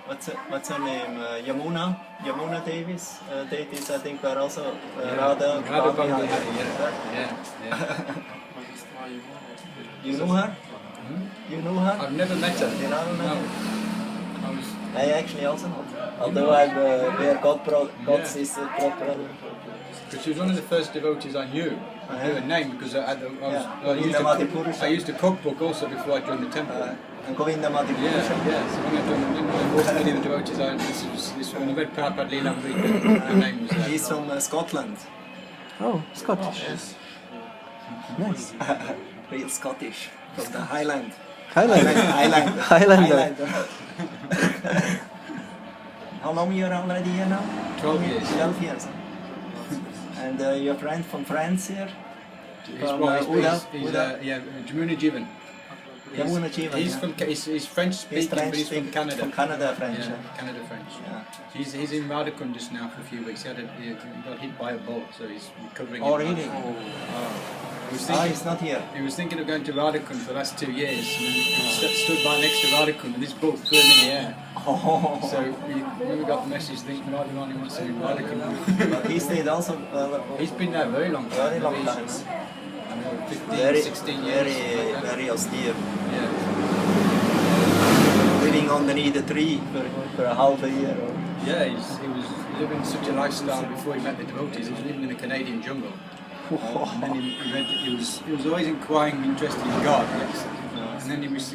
what's her name? Yamuna Davis. Deities, I think, were also Radha Bana Bihari. Yeah. You know her? You know her? I've never met her. You never met her? No. I actually also not. Although I'm their God's sister, god brother. But she was one of the first devotees I knew. I knew her name because I used a cookbook also before I joined the temple. And Govinda Mati Purusha. Yeah. So when I joined the most many of the devotees, this one I read Prabhupada Leela Amrita, her name was there. He's from Scotland. Oh, Scottish. Yes. Nice. Real Scottish. From the Highland. Highlander. How long you're already here now? 12 years. 12 years. And your friend from France here? Jamuna Jivan. Yamuna Jivan. He's French speaking, but he's from Canada. From Canada, French. Yeah, Canada French. Yeah. He's in Radha Kund just now for a few weeks. He got hit by a bolt, so he's recovering. Oh, really? He's not here. He was thinking of going to Radha Kund for the last 2 years, and he stood by next to Radha Kund, and this bolt flew him in the air. Oh. So when we got the message, thinking Radharani wants to be Radha Kund. But he stayed also. He's been there a very long time. Very long time. 15, 16 years. Very austere. Yeah. Living underneath a tree for a half a year. Yeah, he was living such a lifestyle before he met the devotees. He was living in the Canadian jungle. And then he was always inquiring, interested in God. Yes. And then he was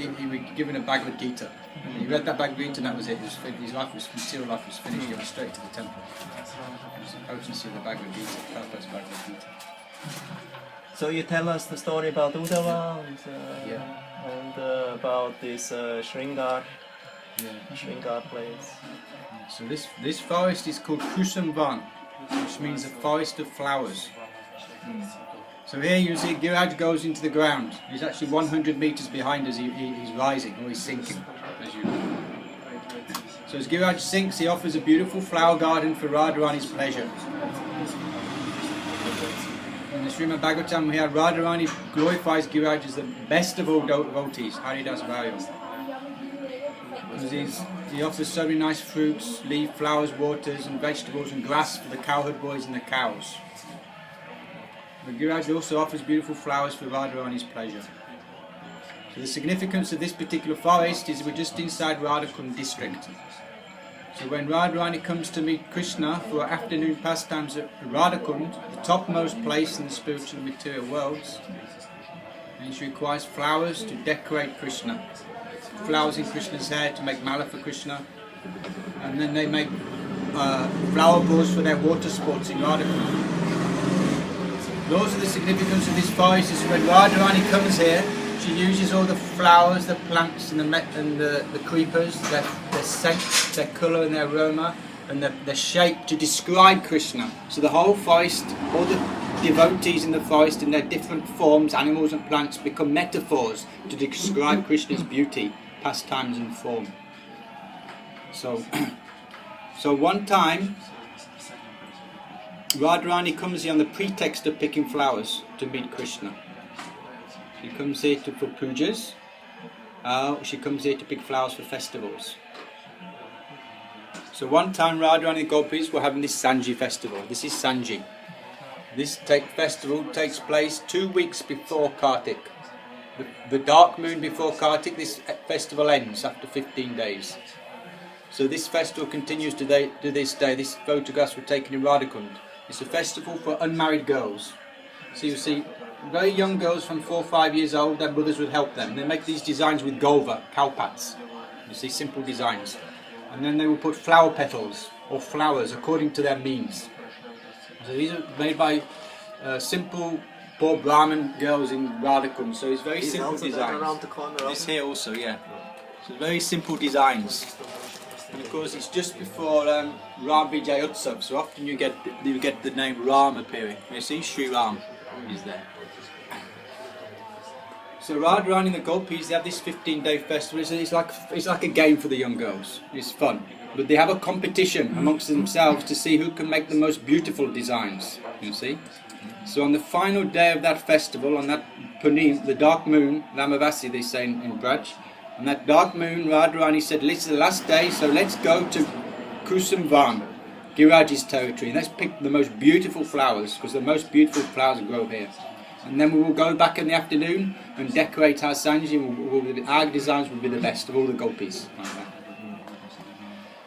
given a Bhagavad Gita. And he read that Bhagavad Gita, and that was it. His material life was finished. He went straight to the temple. It was the potency of the Bhagavad Gita, Prabhupada's Bhagavad Gita. So you tell us the story about Uddhava and about this Shringar place. So this forest is called Kusamvan, which means a forest of flowers. So here you see Giraj goes into the ground. He's actually 100 meters behind us. He's rising, or he's sinking, as you know. So as Giraj sinks, he offers a beautiful flower garden for Radharani's pleasure. In the Srimad Bhagavatam, here Radharani glorifies Giraj as the best of all devotees, Haridas Vayu. He offers so many nice fruits, leaf, flowers, waters, and vegetables and grass for the cowherd boys and the cows. But Giraj also offers beautiful flowers for Radharani's pleasure. So the significance of this particular forest is we're just inside Radha Kund district. So when Radharani comes to meet Krishna for afternoon pastimes at Radha Kund, the topmost place in the spiritual and material worlds, and she requires flowers to decorate Krishna. Flowers in Krishna's hair to make mala for Krishna, and then they make flower balls for their water sports in Radha Kund. Those are the significance of this forest. Is when Radharani comes here, she uses all the flowers, the plants and the creepers, their scent, their colour and their aroma and their shape to describe Krishna. So the whole forest, all the devotees in the forest in their different forms, animals and plants, become metaphors to describe Krishna's beauty, pastimes and form. So one time Radharani comes here on the pretext of picking flowers to meet Krishna. She comes here for pujas, she comes here to pick flowers for festivals. So one time Radharani and the Gopis were having this Sanji festival. This is Sanji. This festival takes place 2 weeks before Kartik. The dark moon before Kartik, this festival ends after 15 days. So this festival continues to this day. These photographs were taken in Radha Kund. It's a festival for unmarried girls. So you see very young girls from 4 or 5 years old, their mothers would help them. They make these designs with golva, cowpats. You see, simple designs. And then they will put flower petals or flowers according to their means. So these are made by simple poor Brahmin girls in Radha Kund. So it's very simple designs. Around the corner. This here also, yeah. So very simple designs. And of course it's just before Ram Vijay Utsav, so often you get the name Ram appearing. You see, Sri Ram is there. So Radharani and the Gopis, they have this 15-day festival. It's like a game for the young girls. It's fun. But they have a competition amongst themselves to see who can make the most beautiful designs. You see? So on the final day of that festival, on that Punim, the dark moon, Lamavasi they say in Braj, On that dark moon, Radharani said, "This is the last day, so let's go to Kusumvan, Giraj's territory, and let's pick the most beautiful flowers, because the most beautiful flowers grow here. And then we will go back in the afternoon and decorate our sanji, and our designs will be the best of all the gopis." Like that.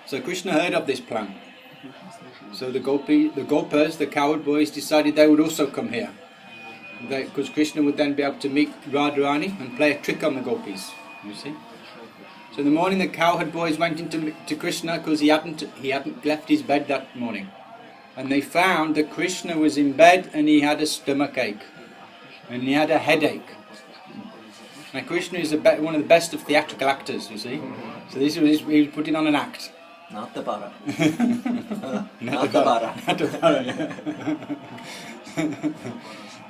So Krishna heard of this plan. So the gopas, the cowherd boys, decided they would also come here, because Krishna would then be able to meet Radharani and play a trick on the gopis. You see. So in the morning, the cowherd boys went into Krishna, because he hadn't left his bed that morning, and they found that Krishna was in bed and he had a stomach ache, and he had a headache. Now Krishna is one of the best of theatrical actors. You see. So he was putting on an act. Not the bara. Not the bara. Not the bara, yeah.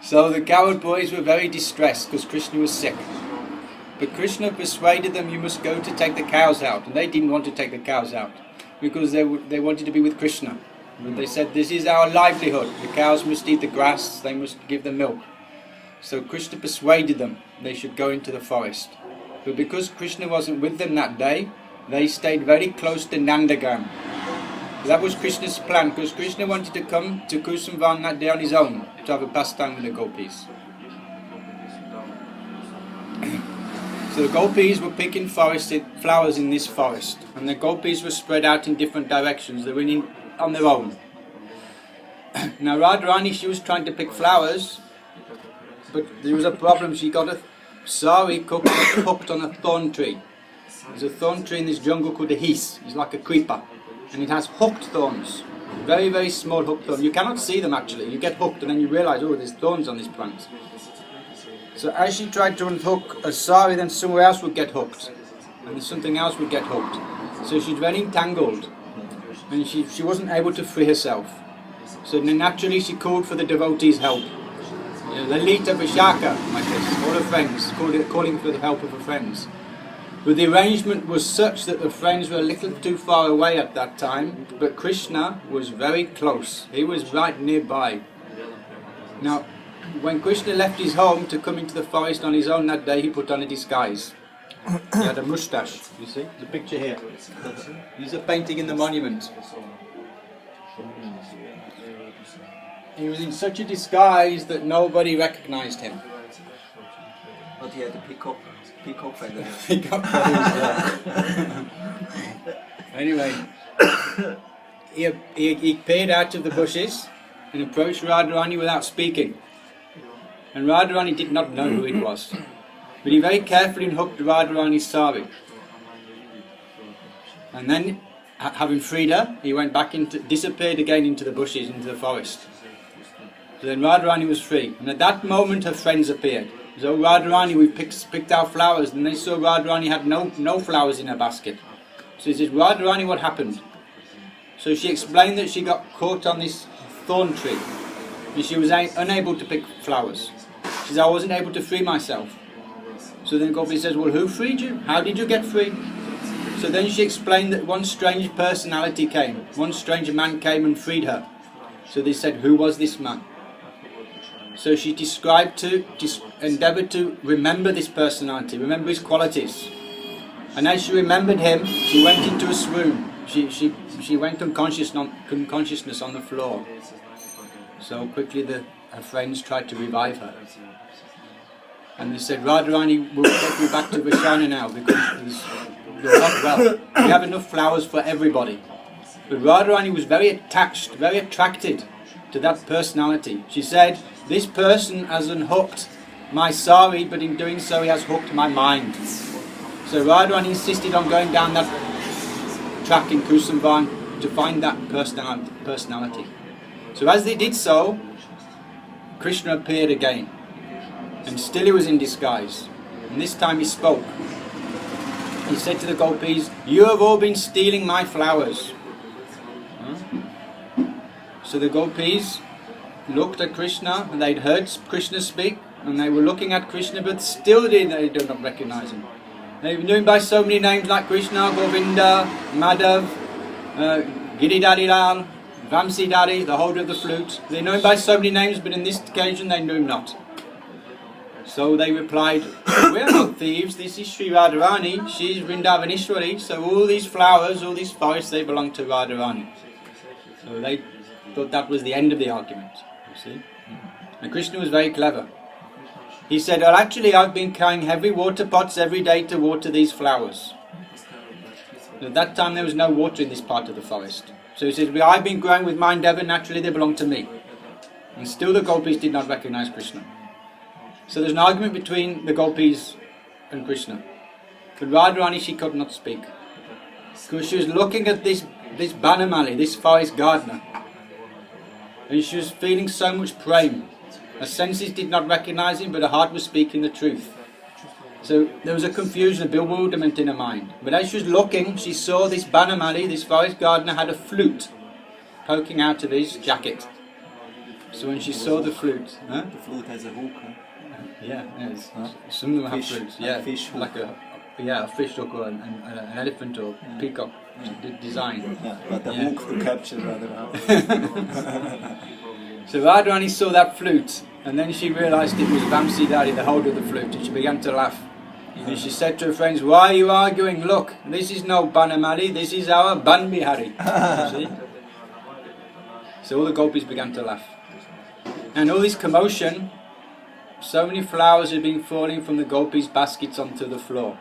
So the cowherd boys were very distressed because Krishna was sick. But Krishna persuaded them, "You must go to take the cows out." And they didn't want to take the cows out because they wanted to be with Krishna. But they said, "This is our livelihood. The cows must eat the grass, they must give them milk." So Krishna persuaded them they should go into the forest. But because Krishna wasn't with them that day, they stayed very close to Nandagam. That was Krishna's plan, because Krishna wanted to come to Kusumvan that day on his own to have a pastime with the gopis. So the gopis were picking flowers in this forest, and the gopis were spread out in different directions. They were on their own. Now Radharani, she was trying to pick flowers, but there was a problem. She got a sari hooked on a thorn tree. There's a thorn tree in this jungle called a heath. It's like a creeper, and it has hooked thorns, very, very small hooked thorns. You cannot see them actually. You get hooked and then you realise, oh, there's thorns on this plant. So as she tried to unhook a sari, then somewhere else would get hooked, and something else would get hooked. So she's very entangled, and she wasn't able to free herself. So then naturally she called for the devotees' help. Lalita Vishaka, like this, all her friends, calling for the help of her friends. But the arrangement was such that the friends were a little too far away at that time, but Krishna was very close. He was right nearby. Now, when Krishna left his home to come into the forest on his own that day, he put on a disguise. He had a moustache, you see? There's a picture here. There's a painting in the monument. He was in such a disguise that nobody recognized him. But he had a peacock feather. Anyway, he appeared out of the bushes and approached Radharani without speaking. And Radharani did not know who it was. But he very carefully unhooked Radharani's sari. And then, having freed her, he went back disappeared again into the bushes, into the forest. So then Radharani was free. And at that moment her friends appeared. So Radharani, we picked out flowers, and they saw Radharani had no flowers in her basket. So he said, "Radharani, what happened?" So she explained that she got caught on this thorn tree, and she was unable to pick flowers. She said, "I wasn't able to free myself." So then Gopi says, "Well, who freed you? How did you get free?" So then she explained that one strange personality came. One strange man came and freed her. So they said, "Who was this man?" So she endeavoured to remember this personality, remember his qualities. And as she remembered him, she went into a swoon. She went unconscious on the floor. So quickly her friends tried to revive her. And they said, "Radharani, we'll take you back to Vishana now because you're not well. We have enough flowers for everybody." But Radharani was very attached, very attracted to that personality. She said, "This person has unhooked my sari, but in doing so he has hooked my mind." So Radharani insisted on going down that track in Kusumvan to find that personality. So as they did so, Krishna appeared again, and still he was in disguise. And this time he spoke. He said to the gopis, "You have all been stealing my flowers." So the gopis looked at Krishna, and they'd heard Krishna speak, and they were looking at Krishna, but still they did not recognize him. They knew him by so many names like Krishna, Govinda, Madhav, Giridharilal, Vamsidhari, the holder of the flute. They knew him by so many names, but in this occasion they knew him not. So they replied, we are not thieves, this is Sri Radharani, she is Vrindavaneshwari, so all these flowers, all these forests, they belong to Radharani. So they thought that was the end of the argument, you see. And Krishna was very clever. He said, well, actually I've been carrying heavy water pots every day to water these flowers. At that time there was no water in this part of the forest. So he says, I've been growing with my endeavour, naturally they belong to me. And still the gopis did not recognize Krishna. So there's an argument between the gopis and Krishna. But Radharani, she could not speak. Because she was looking at this Banamali, this forest gardener. And she was feeling so much prem. Her senses did not recognize him, but her heart was speaking the truth. So there was a confusion, a bewilderment in her mind. But as she was looking, she saw this Banamali, this forest gardener, had a flute poking out of his jacket. So when she saw the flute... The flute has a hook, huh? Yeah, some of them have flutes. Yeah, fish like a fish hook or an elephant or peacock design. Yeah, but the hook to capture Radharani. So Radharani saw that flute, and then she realised it was Vamsidhari, the holder of the flute, and she began to laugh. And she said to her friends, why are you arguing? Look, this is no Banamali, this is our Bana Bihari. See? So all the gopis began to laugh. And all this commotion, so many flowers had been falling from the gopis' baskets onto the floor.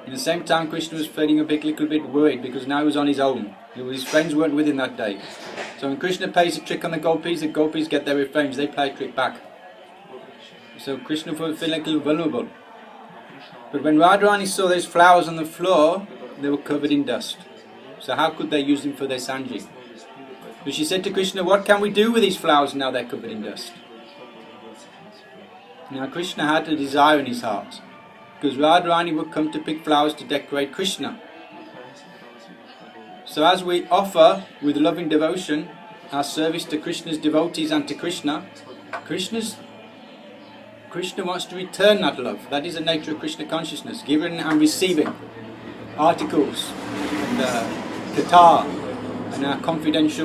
In the same time, Krishna was feeling a little bit worried because now he was on his own. His friends weren't with him that day. So when Krishna plays a trick on the gopis get their revenge, they play a trick back. So Krishna was feeling a little vulnerable. But when Radharani saw those flowers on the floor, they were covered in dust. So how could they use them for their sanji? So she said to Krishna, what can we do with these flowers now they're covered in dust? Now Krishna had a desire in his heart, because Radharani would come to pick flowers to decorate Krishna. So as we offer with loving devotion our service to Krishna's devotees and to Krishna, Krishna wants to return that love. That is the nature of Krishna consciousness, giving and receiving articles and katar and our confidence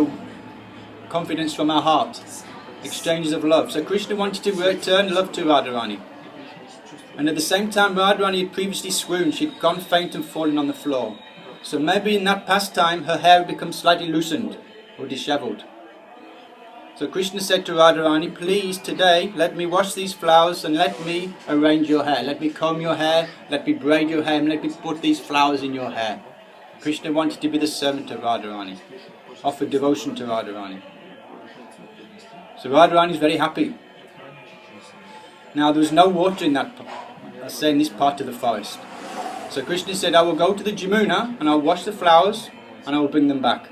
from our heart. Exchanges of love. So Krishna wanted to return love to Radharani. And at the same time Radharani had previously swooned, she'd gone faint and fallen on the floor. So maybe in that pastime her hair had become slightly loosened or dishevelled. So Krishna said to Radharani, please today let me wash these flowers and let me arrange your hair. Let me comb your hair, let me braid your hair, and let me put these flowers in your hair. Krishna wanted to be the servant of Radharani, offered devotion to Radharani. So Radharani is very happy. Now there was no water in in this part of the forest. So Krishna said, I will go to the Jamuna and I will wash the flowers and I will bring them back.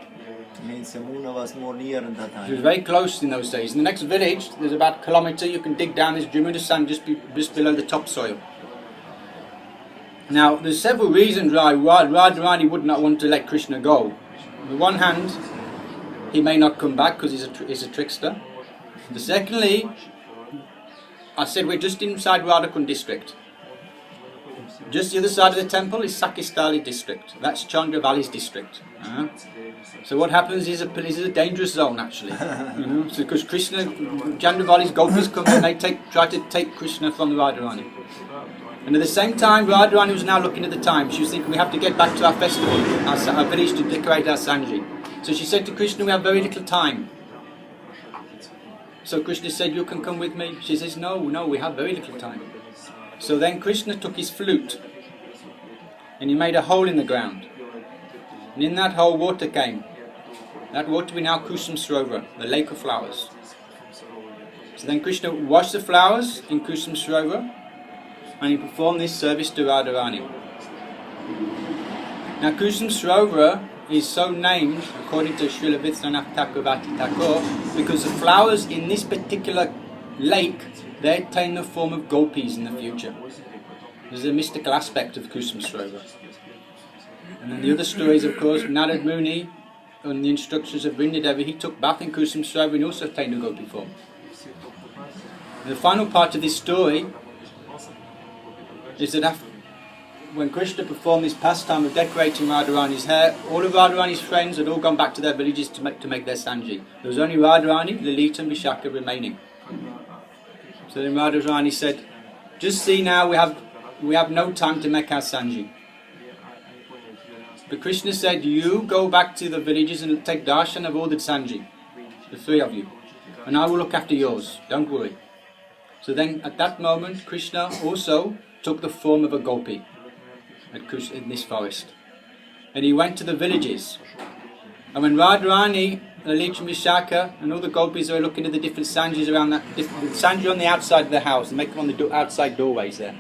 Means Yamuna was more near at that It time. was very close in those days. In the next village, there's about a kilometre, you can dig down this Jamuna sand just below the topsoil. Now there's several reasons why Radharani would not want to let Krishna go. On the one hand, he may not come back because he's a trickster. Secondly, I said we're just inside Radhakund district. Just the other side of the temple is Sakistali district. That's Chandravali's district. So what happens is a dangerous zone actually. So because Krishna, Chandravali's gopis come and they try to take Krishna from the Radharani. And at the same time, Radharani was now looking at the time. She was thinking we have to get back to our festival, our village to decorate our Sanji. So she said to Krishna, we have very little time. So Krishna said, you can come with me. She says, no, we have very little time. So then Krishna took his flute and he made a hole in the ground. And in that hole water came. That water we now Kusum Sarovar, the lake of flowers. So then Krishna washed the flowers in Kusum Sarovar and he performed this service to Radharani. Now Kusum Sarovar is so named, according to Srila Vithanath Thakurvati Thakur, because the flowers in this particular lake, they attain the form of gopis in the future. There's a mystical aspect of Kusum Sarovar. And then the other stories, of course, Narad Muni, on the instructions of Vrindadevi, he took bath in Kusum Sarovar and also attained a gopi form. And the final part of this story is that when Krishna performed this pastime of decorating Radharani's hair, all of Radharani's friends had all gone back to their villages to make their Sanji. There was only Radharani, Lalita and Vishaka remaining. So then Radharani said, just see now, we have no time to make our Sanji. But Krishna said, you go back to the villages and take darshan of all the Sanji, the three of you, and I will look after yours, don't worry. So then at that moment, Krishna also took the form of a gopi in this forest. And he went to the villages. And when Radharani, Lalitha and Vishaka and all the gopis were looking at the different Sanjis around that, different Sanji on the outside of the house, and make them on the outside doorways there.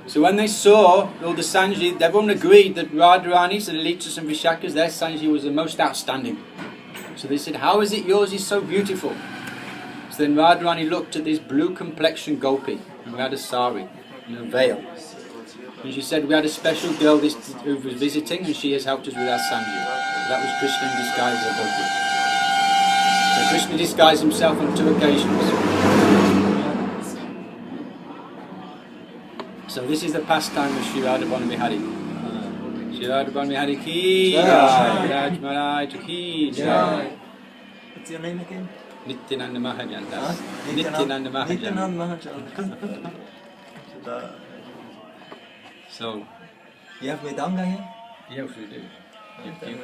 So when they saw all the Sanji, everyone agreed that Radharani's and Lalitas and Vishakas, their Sanji was the most outstanding. So they said, how is it yours is so beautiful? So then Radharani looked at this blue complexion gopi, who had a sari, and a veil. And she said, we had a special girl who was visiting, and she has helped us with our Sanji. That was Krishna in disguise as a gopi. So Krishna disguised himself on 2 occasions. So this is the pastime of Sri Radha Bana Bihari. Sri Radha Bana Bihari ki jai, Raj Maharaj ki jai. What's your name again? Nityananda Mahajan. Nityananda Mahajan. Mahajan. So, You have Vedanga here? yes we do. Okay.